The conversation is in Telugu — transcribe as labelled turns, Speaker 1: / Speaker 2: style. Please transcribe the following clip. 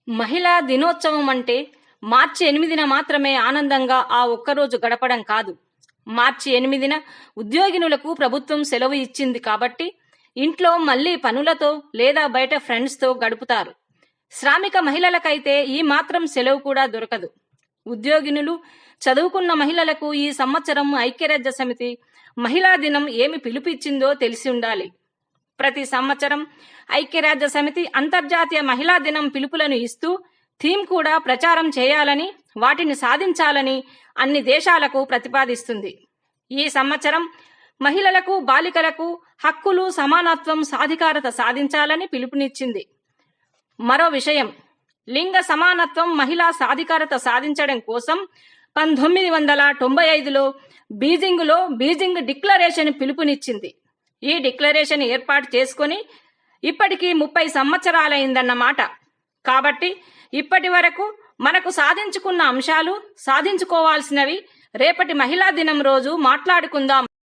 Speaker 1: మహిళా దినోత్సవం అంటే మార్చి 8న మాత్రమే ఆనందంగా ఆ ఒక్కరోజు గడపడం కాదు. మార్చి 8న ఉద్యోగినులకు ప్రభుత్వం సెలవు ఇచ్చింది కాబట్టి ఇంట్లో మళ్ళీ పనులతో లేదా బయట ఫ్రెండ్స్తో గడుపుతారు. శ్రామిక మహిళలకైతే ఈ మాత్రం సెలవు కూడా దొరకదు. ఉద్యోగినులు, చదువుకున్న మహిళలకు ఈ సంవత్సరం ఐక్యరాజ్య సమితి మహిళా దినం ఏమి పిలుపిచ్చిందో తెలిసి ఉండాలి. ప్రతి సంవత్సరం ఐక్యరాజ్య సమితి అంతర్జాతీయ మహిళా దినం పిలుపులను ఇస్తూ థీమ్ కూడా ప్రచారం చేయాలని, వాటిని సాధించాలని అన్ని దేశాలకు ప్రతిపాదిస్తుంది. ఈ సంవత్సరం మహిళలకు, బాలికలకు హక్కులు, సమానత్వం, సాధికారత సాధించాలని పిలుపునిచ్చింది. మరో విషయం, లింగ సమానత్వం, మహిళా సాధికారత సాధించడం కోసం 1995లో బీజింగ్లో బీజింగ్ డిక్లరేషన్ పిలుపునిచ్చింది. ఈ డిక్లరేషన్ ఏర్పాటు చేసుకొని ఇప్పటికీ 30 సంవత్సరాలైందన్నమాట. కాబట్టి ఇప్పటి వరకు మనకు సాధించుకున్న అంశాలు, సాధించుకోవాల్సినవి రేపటి మహిళా దినం రోజు మాట్లాడుకుందాం.